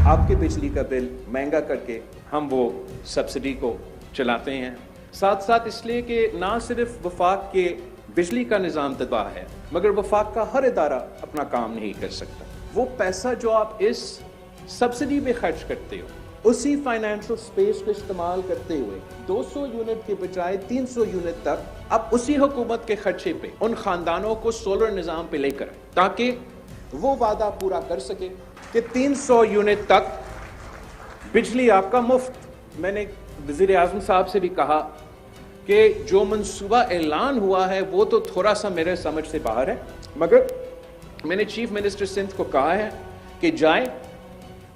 आपके बिजली का बिल महंगा करके हम वो सब्सिडी को चलाते हैं। साथ साथ इसलिए कि ना सिर्फ वफाक के बिजली का निज़ाम तबाह है, मगर वफाक का हर इदारा अपना काम नहीं कर सकता। वो पैसा जो आप इस सब्सिडी पे खर्च करते हो, उसी फाइनेंशियल स्पेस को इस्तेमाल करते हुए 200 यूनिट के बजाय 300 यूनिट तक अब उसी हुकूमत के खर्चे पे उन खानदानों को सोलर निज़ाम पे लेकर, ताकि वो वादा पूरा कर सके कि 300 यूनिट तक बिजली आपका मुफ्त। मैंने वज़ीर आज़म साहब से भी कहा कि जो मंसूबा ऐलान हुआ है वो तो थोड़ा सा मेरे समझ से बाहर है, मगर मैंने चीफ मिनिस्टर सिंध को कहा है कि जाएं,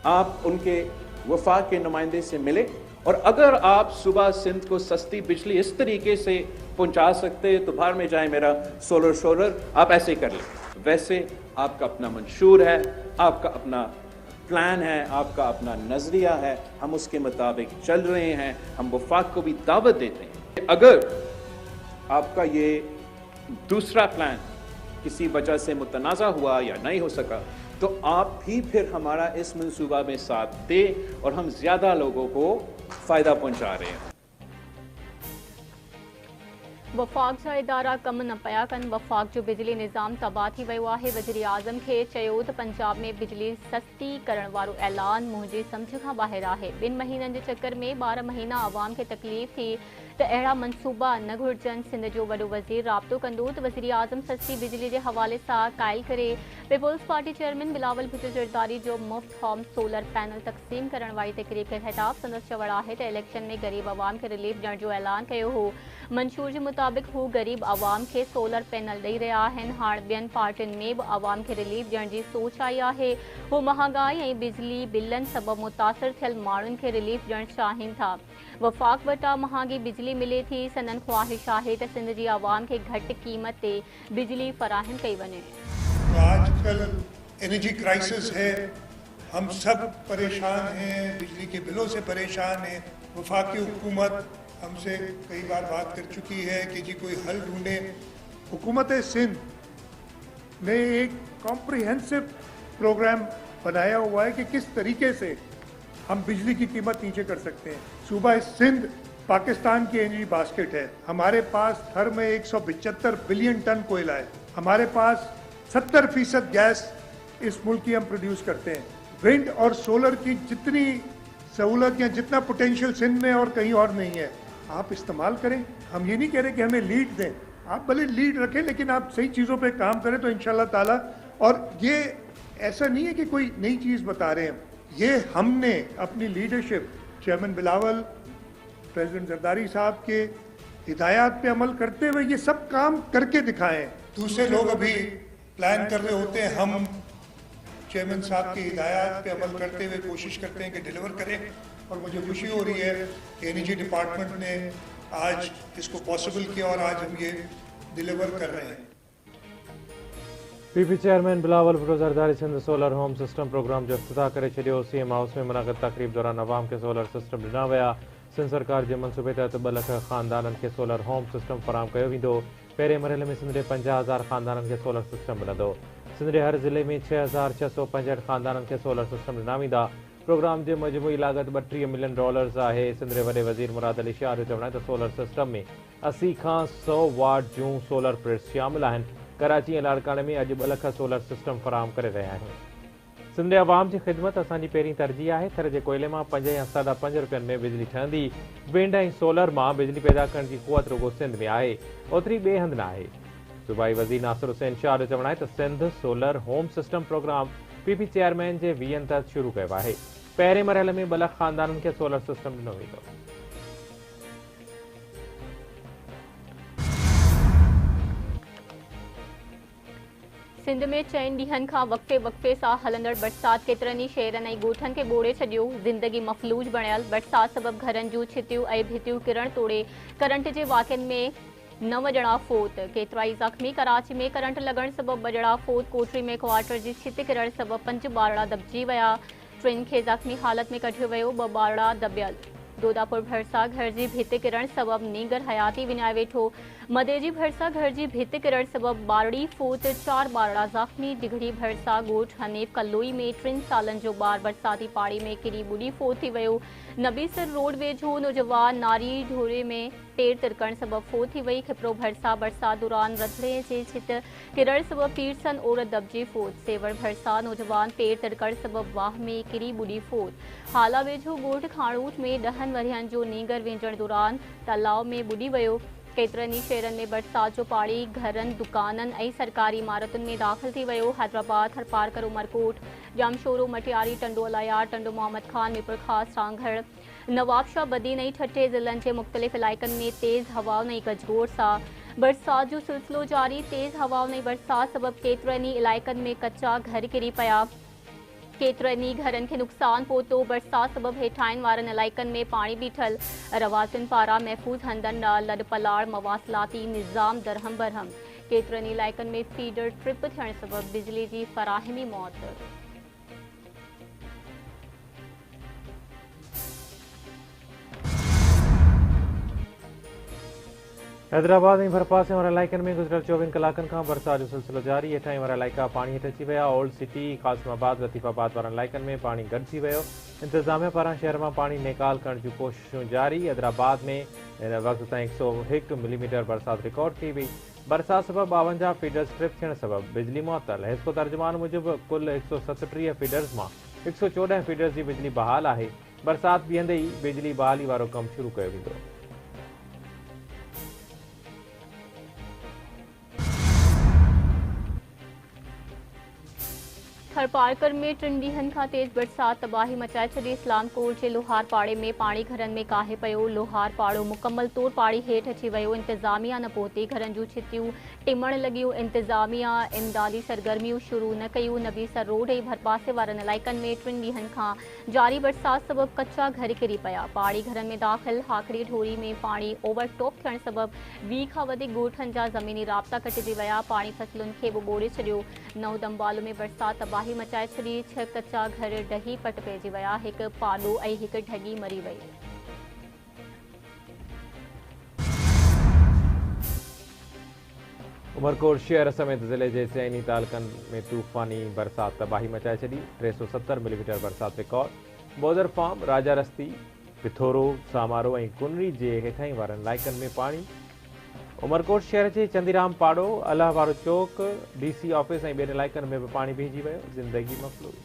आप उनके वफाक के नुमाइंदे से मिले, और अगर आप सुबह सिंध को सस्ती बिजली इस तरीके से पहुंचा सकते तो बाहर में जाए मेरा सोलर आप ऐसे कर लें। वैसे आपका अपना मंशूर है, आपका अपना प्लान है, आपका अपना नजरिया है, हम उसके मुताबिक चल रहे हैं। हम वफाक को भी दावत देते हैं, अगर आपका ये दूसरा प्लान किसी वजह से मुतनाज़ा हुआ या नहीं हो सका तो आप भी फिर हमारा इस मंसूबा में साथ दें, और हम ज़्यादा लोगों को फ़ायदा पहुंचा रहे हैं। वफ़ाक़ जा इदारा कम न पिया कनि। वफ़ाक़ जो बिजली निज़ाम तबाह थी वियो आहे। वज़ीर आज़म खे चयो त पंजाब में बिजली सस्ती करण वारो ऐलान मुंहिंजे सम्झ खां ॿाहिरि आहे। 2 महीननि जे चकर में 12 महीना आवाम खे तकलीफ़ थी त अहिड़ा मनसूबा न घुरिजनि। सिंध जो वॾो वज़ीर राब्तो कंदो त वज़ीर आज़म सस्ती बिजली जे हवाले सां क़ाइल करे people's party chairman Bilawal Bhutto Zardari जो मुफ़्त होम सोलर पैनल तक़सीम करण वारी तक़रीब खे ख़िताब संदसि चवण आहे त इलेक्शन में ग़रीब आवाम खे रिलीफ ॾियण जो ऐलान कयो हो। मंशूर जे मुताबिक़ हू ग़रीब आवाम खे सोलर पैनल ॾेई रहिया आहिनि। हाणे ॿियनि पार्टियुनि में बि आवाम खे रिलीफ ॾियण जी सोच आई आहे। हू महांगाई ऐं बिजली बिलनि सबबि मुतासिर थियल माण्हुनि खे रिलीफ ॾियणु चाहिनि था। वफ़ाक़ वटां महांगी बिजली मिले थी। संदन ख्वाहिश आहे त सिंध जी आवाम खे घटि क़ीमत ते बिजली फ़राहम कई वञे। आजकल एनर्जी क्राइसिस है, हम सब परेशान हैं, बिजली के बिलों से परेशान हैं। वफाकी हुकूमत हमसे कई बार बात कर चुकी है कि जी कोई हल ढूंढे। हुकूमत सिंध ने एक कॉम्प्रिहेंसिव प्रोग्राम बनाया हुआ है कि किस तरीके से हम बिजली की कीमत नीचे कर सकते हैं। सूबा सिंध पाकिस्तान की एनर्जी बास्केट है। हमारे पास हर में 175 बिलियन टन कोयला है। हमारे पास 70% गैस इस मुल्क की हम प्रोड्यूस करते हैं। विंड और सोलर की जितनी सहूलत या जितना पोटेंशियल सिंध में और कहीं और नहीं है, आप इस्तेमाल करें। हम ये नहीं कह रहे कि हमें लीड दें, आप भले लीड रखें, लेकिन आप सही चीज़ों पे काम करें तो इंशाल्लाह ताला। और ये ऐसा नहीं है कि कोई नई चीज़ बता रहे हैं, ये हमने अपनी leadership chairman Bilawal, president Zardari sahab के हिदायत पे अमल करते हुए ये सब काम करके दिखाएं। दूसरे लोग अभी प्लान कर रहे होते हैं, हम चेयरमैन साहब की हिदायत पे अमल करते हुए कोशिश करते हैं कि डिलीवर करें। और मुझे खुशी हो रही है कि एनर्जी डिपार्टमेंट ने आज इसको पॉसिबल किया और आज हम ये डिलीवर कर रहे हैं। PP chairman Bilawal Bhutto Zardari Sindh solar home system program जो इफ्तिताह करे छॾियो। सीएम हाउस में मुनाक़िद तक़रीब दौरान अवाम खे सोलर सिस्टम ॾिना विया। सिंध सरकार जे मनसूबे तहत 2 लख ख़ानदाननि खे सोलर होम सिस्टम फराहम कयो वेंदो। पहिरें मरहले में सिंध जे 50,000 ख़ानदाननि खे सोलर सिस्टम मिलंदो। सिंध जे हर ज़िले में 6,665 ख़ानदाननि खे सोलर सिस्टम ॾिना वेंदा। प्रोग्राम जी मजमूई लागत $32 मिलियन आहे। सिंध जे वॾे वज़ीर मुराद अली शाह जो चवणु आहे त सोलर सिस्टम में 80 खां 100 वाट जूं सोलर प्लेट्स शामिल आहिनि। कराची ऐं लाड़काने में अॼु 2 लख सोलर सिस्टम फराहम करे रहिया आहियूं। सिंध जे अवाम जी ख़िदमत असांजी पहिरीं तरजीह आहे। थर जे कोयले मां 5 या 5.5 रुपयनि में बिजली ठहंदी। विंड ऐं सोलर मां बिजली पैदा करण जी क़ुवत रुगो सिंध में आहे, ओतिरी ॿिए हंधि न आहे। सूबाई वज़ीर नासिर हुसैन शाह जो चवणु आहे त Sindh solar home system program PP chairman जे वीहनि तहत शुरू कयो आहे। पहिरें मरहले में 2 लख ख़ानदाननि खे सोलर सिस्टम ॾिनो वेंदो। सिंध में 4 ॾींहनि खां वक़्फ़े सां हलंदड़ बरसाति केतिरनि ई शहरनि ऐं ॻोठनि खे ॿोड़े छॾियो। ज़िंदगी मफ़लूज बणियल बरसाति सबबि घरनि जूं छितियूं ऐं भितियूं किरण तोड़े करंट जे वाक़िअनि में 9 ॼणा फोत, केतिरा ई ज़ख़्मी। कराची में करंट लॻण सबबि 2 ॼणा फोत। कोटरी में क्वार्टर जी छित किरण सबबि 5 ॿारड़ा दॿिजी विया। 3 खे ज़ख़्मी हालत में कढियो वियो, 2 ॿारड़ा दॿियल। दोदापुर भरसा घर जी भित किरण सबबि नीगर हयाती विञाए वेठो। मदेजी भरसा घर जी भित किरण सबब बारड़ी फूट 4 बारड़ा जख्मी डिघड़ी भरसा गोठ हनीफ कल्लोई में 3 सालन जो बार बरसाती पाड़ी में किरी बुढ़ी फोत थी वियो। नबीसर रोड वेझो नौजवान नारी ढोरे में पेड़ तिरकण सबब फोत थी वई। खिपरो भरसा बरसात दौरान रथड़े जे छित किरण सबब पीरसन औरत दबजी फोत। सेवर भरसा नौजवान पेड़ तिरकण सबब वाह में किरी बुढ़ी फोत। हाला वेझो गोठ खाणूट में 10 वरियन जो नीगर वेंजण दौरान तालाब में बुढ़ी वियो। केतरनी शहरन में बरसात जो पाड़ी घरन दुकानन ऐं सरकारी इमारतुन में दाखिल थी वियो। हैदराबाद हरपारकर उमरकोट जामशोरो मटियारी टंडो अलायार टंडो मोहम्मद खान मीरपुर खास रांगढ़ नवाबशाह बदी नई ठट्ठे ज़िलन के मुख्तलिफ इलाइकन में तेज़ हवाओं नई गजगोड़ सा बरसात जो सिलसिलो जारी। तेज़ हवाओं नई बरसात सबब केतरनी इलाइकन में कच्चा घर किरी पया। केतरनी घरन के नुकसान पहुतो। बरसात सबब हेठाइन वारन इलाइकन में पानी बीठल। रवासिन पारा महफूज हंदन लड पलाड़ मवासलाती निज़ाम दरहम बरहम। केतरनी इलाइकन में फीडर ट्रिप थियण सबब बिजली की फराहमी मौत। हैदराबाद में भरपासे वारा इलाइकन में गुज़िरियल 24 कलाकनि खां बरसात जो सिलसिलो जारी। हेठाहीं वारा इलाइक़ा पाणी हेठि अची विया। ओल्ड सिटी कासिमाबाद लतीफ़ाबाद वारनि इलाइक़नि में पाणी गॾिजी वियो। इंतिज़ामिया पारां शहर मां पाणी निकाल करण जूं कोशिशूं जारी। हैदराबाद में हिन वक़्त ताईं 101 मिलीमीटर बरसात रिकॉर्ड कई वई। बरसात सबब 52 फीडर्स ट्रिप थियण सबब बिजली मुअत्तल। हिस्को तर्जुमान मूजिबि कुल 137 फीडर्स मां 114 फीडर्स जी बिजली बहाल आहे। बरसात बीहंदे ई बिजली बहाली वारो कमु शुरू कयो वेंदो। हरपारकर में 3 ॾींहनि खां तेज़ बरसात तबाही मचाए छॾी। इस्लामकोट जे लोहार पाड़े में पाणी घरनि में काहे पियो। लोहार पाड़ो मुकम्मल तौर पाणी हेठि अची वियो। इंतिज़ामिया न पहुती। घरनि जूं छितियूं टिमण लॻियूं। इंतिज़ामिया इमदादी सरगर्मियूं शुरू न कयूं। नबीसर रोड ऐं भरपासे वारनि इलाइक़नि में 3 ॾींहनि खां जारी बरसात सबब कच्चा घर किरी पिया। पाड़ी घरनि में दाख़िल। हाकड़ी ढोरी में पाणी ओवरटॉप थियण सबब 20 खां वधीक ॻोठनि जा ज़मीनी राब्ता कटिजी विया। पाणी फसलुनि खे बि ॿोड़े छॾियो। नव दंबालू में बरसात तबाही मचाए छॾी। 6 कच्चा घर डही पट पइजी विया। हिकु पाॾो ऐं हिकु ढगी मरी वई। उमरकोट शहर समेत ज़िले जे चइनी तालुक़नि में तूफ़ानी बरसात तबाही मचाए छॾी। 370 मिलीमीटर बरसात रिकॉर्ड। बोदर फार्म राजा रस्ती पिथोरो सामारो ऐं कुनरी जे हेठाहीं वारनि इलाइक़नि में पाणी। उमरकोट शहर जे चंदीराम पाड़ो अलाह वारो चौक DC ऑफिस ऐं ॿियनि इलाइक़नि में बि पाणी भीजी वियो। ज़िंदगी मफ़लूज।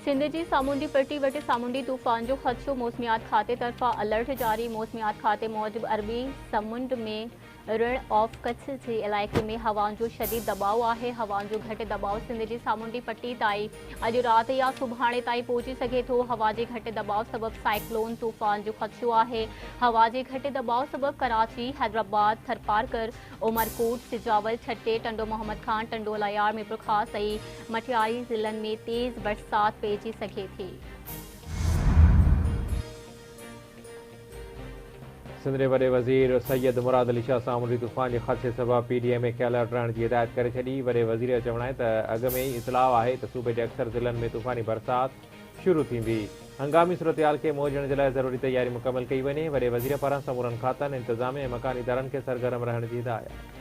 सिंध जी सामूंडी पट्टी वटि सामूंडी तूफ़ान जो ख़दशो। मौसमियात खाते तरफ़ां अलर्ट जारी। मौसमियात खाते मूजिबि अरबी समुंड में रण ऑफ कच्छ जे इलाइक़े में हवाउनि जो शदीद दबाव आहे। हवाउनि जो घटि दबाव सिंध जी सामूंडी पट्टी ताईं अॼु राति या सुभाणे ताईं पहुची सघे थो। हवा जे घटि दबाव सबब साइक्लोन तूफ़ान जो ख़दशो आहे। हवा जे घटि दबाव सबब कराची हैदराबाद थरपारकर उमरकोट सिजावल छट्टे टंडो मोहम्मद खान टंडो अलायार मीरपुर खास ऐं मटियारी ज़िलनि में तेज़ बरसात पइजी सघे थी। सिंध जे वॾे वज़ीर सैयद मुराद अली शाह सामूंडी तूफ़ान जे ख़दशे सबब PDMA खे अलर्ट रहण जी हिदायत करे छॾी। वॾे वज़ीर जो चवणु आहे त अॻु में ई इतलाउ आहे त सूबे जे अक्सर ज़िलनि में तूफ़ानी बरसात शुरू थींदी। हंगामी सूरतहाल खे मोड़ण जे लाइ ज़रूरी तयारी मुकमल कई वञे। वॾे वज़ीर पारां समूरनि खातनि इंतिज़ामिया ऐं मकानी इदारनि खे सरगर्म रहण जी हिदायत।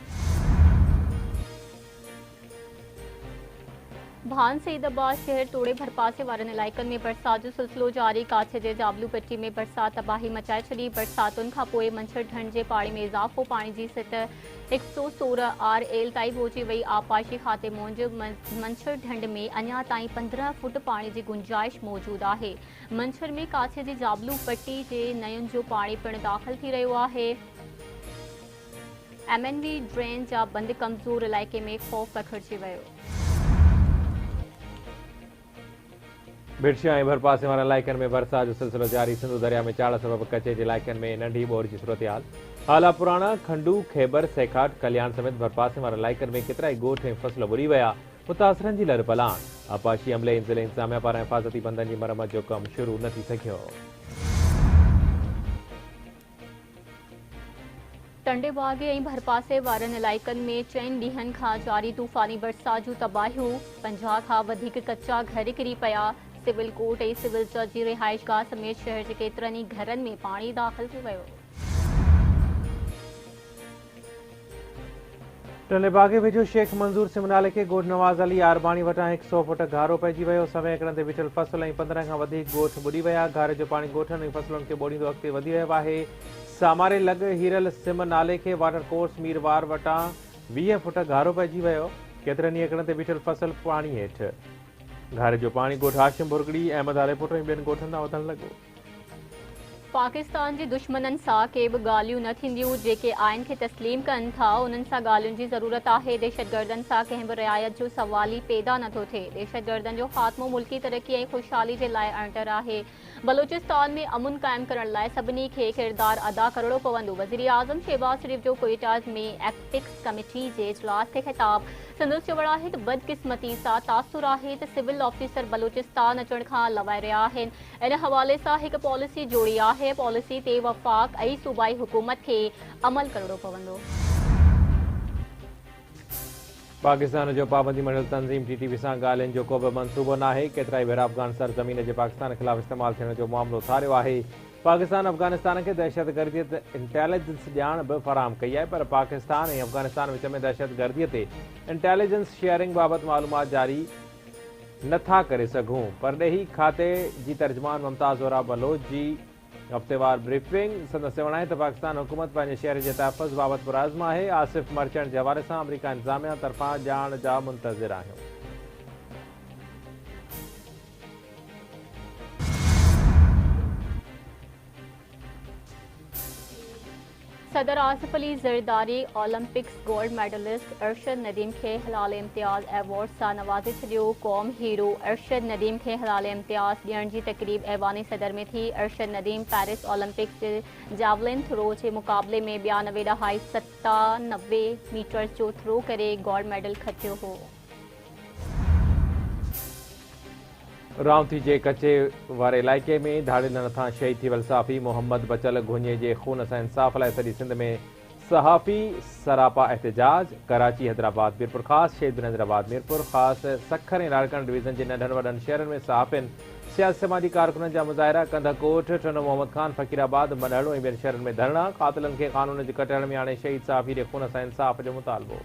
भान सईदाबाद शहर तोड़े भरपासे वारनि इलाइक़नि में बरसात जो सिलसिलो जारी। काछ जे जाबलू पट्टी में बरसात तबाही मचाए छॾी। बरसातुनि खां पोइ मंछर ढंढ जे पाणी में इज़ाफ़ो। पाणी जी सतह 116 RL ताईं पहुची वई। आबपाशी खाते मूजिबि मंछर ढंढ में अञा ताईं 15 फुट पाणी जी गुंजाइश मौजूदु आहे। मंछर में काछ जी जाबलू पट्टी जे नयुनि जो पाणी पिणु दाख़िल थी रहियो आहे। MNV ड्रेन जा बंदि कमज़ोर इलाइक़े में ख़ौफ़ पखिड़िजी वियो। बिरशिया ऐं भरपासे वारनि इलाइक़नि में बरसात जो सिलसिलो जारी। सिंधु दरिया में चाड़ सबब कचे जे इलाइक़नि में नंढी ॿोर जी सूरतहाल। हाला पुराणा खंडू खैबर सैखाट कल्याण समेत भरपासे वारनि इलाइक़नि में केतिरा ई ॻोठ ऐं फसल ॿुरी विया। मुतासिरनि जी लड़ पलाण। आबपाशी अमले ऐं ज़िले इंतिज़ामिया पारां हिफ़ाज़ती बंधनि जी मरम्मत जो कमु शुरू न थी सघियो। टंडे बागे ऐं भरपासे वारनि इलाइक़नि में 4 ॾींहनि खां जारी तूफ़ानी बरसात जूं तबाहियूं। 50 खां वधीक कच्चा घर किरी पिया। सिविल कोर्ट ऐं सिविल जज जी रिहाइशगाह समेत शहर के केतिरनि ई घरनि में पानी दाख़िल थी वियो। टले बागे वेझो शेख मंज़ूर सिमनाले के ॻोठ नवाज़ अली आरबाणी वटां 100 फुट गारो पइजी वियो। समय एकड़नि ते बीठल फसल ऐं 15 खां वधीक ॻोठ ॿुॾी विया। गारे जो पाणी ॻोठनि ऐं फसलुनि खे ॿोड़ींदो अॻिते वधी रहियो आहे। सामारे लॻ हीरल सिमनाले खे वाटर कोर्स मीरवार वटां 20 फुट गारो पइजी वियो। केतिरनि ई एकड़नि ते बीठल फसल पाणी हेठि। गारे जो पाणी ॻोठ हाशिम बुरगड़ी अहमद आलेपुर ऐं ॿियनि ॻोठनि तां वधण लॻो। पाकिस्तान जे दुश्मननि सां के बि ॻाल्हियूं न थींदियूं जेके आइन खे तस्लीम कनि था। उन्हनि सां ॻाल्हियुनि जी ज़रूरत आहे। दहशतगर्दनि सां कंहिं बि रिआयत जो सवाल ई पैदा नथो थिए। दहशतगर्दनि जो ख़ात्मो मुल्की तरक़ी ऐं ख़ुशहाली जे लाइ अणटर आहे। बलूचिस्तान में अमुन क़ाइमु करण लाइ सभिनी खे किरदारु अदा करणो पवंदो। वज़ीर आज़म शहबाज शरीफ़ जो क्वेटा में एथिक्स कमेटी जे इजलास ते ख़िताब। संदसि चवणु आहे त बदकिस्मती सां तासुर आहे त सिविल ऑफिसर बलूचिस्तान अचण खां लवाए रहिया आहिनि। इन हवाले सां हिकु पॉलिसी जोड़ी आहे। पॉलिसी ते वफ़ाक़ ऐं सूबाई हुकूमत खे अमल करणो पवंदो। पाकिस्तान जो पाबंदी मंडल तंज़ीम टीटीपी सां ॻाल्हियुनि जो को बि मंसूबो न आहे। केतिरा ई भेरा अफ़गान सरज़मीन जे पाकिस्तान ख़िलाफ़ इस्तेमालु थियण जो मामिलो थारियो आहे। पाकिस्तान अफ़गानिस्तान खे दहशतगर्दीअ ते इंटेलिजेंस ॼाण बि फ़राहम कई आहे, पर पाकिस्तान ऐं अफ़गानिस्तान विच में दहशतगर्दीअ ते इंटेलिजेंस शेयरिंग बाबति मालूमात जारी नथा करे सघूं। परॾेही खाते जी तर्जुमान मुमताज़ वरा बलोच जी हफ़्तेवार ब्रीफिंग। संदसि चवणु आहे त पाकिस्तान हुकूमत पंहिंजे शहर जे तहफ़्फ़ुज़ बाबति पुरआज़म आहे। आसिफ़ मर्चेंट जे हवाले सां अमरीका इंतिज़ामिया तरफ़ां ॼाण जा मुंतज़िर आहियूं। सदर Asif Ali Zardari Olympics gold medallist Arshad Nadeem खे हिलाल इम्तियाज़ एवॉर्ड सां नवाज़े छॾियो। क़ौम हीरो अरशद नदीम खे हिलाल इम्तियाज़ ॾियण जी तक़रीब ऐवानी सदर में थी। अरशद नदीम पेरिस ओलंपिक्स जे जैवलिन थ्रो जे मुक़ाबले में 92.97 मीटर्स जो थ्रो करे गोल्ड मेडल खटियो हो। रावती जे कचे वारे इलाइक़े में धाड़ियल नथां शहीद थी वियल सहाफ़ी मोहम्मद बचल घुञे जे खून सां इंसाफ़ लाइ सॼी सिंध में सहाफ़ी सरापा एहतजाज। कराची, हैदराबाद, मीरपुर ख़ासि, शहीद नज़ीराबाद, मीरपुर ख़ासि, सखर ऐं लाड़काना डिवीज़न जे नंढनि वॾनि शहरनि में सहाफ़ियुनि सियासी समाजी कारकुननि जा मुज़ाहिरा। कंधकोट, टनो मोहम्मद ख़ान, फ़कीराबाद, मढ़ ऐं ॿियनि शहरनि में धरणा। क़ातिलनि खे क़ानून जे कटहल में आणे शहीद सहाफ़ी जे खून सां इंसाफ़ जो मुतालबो।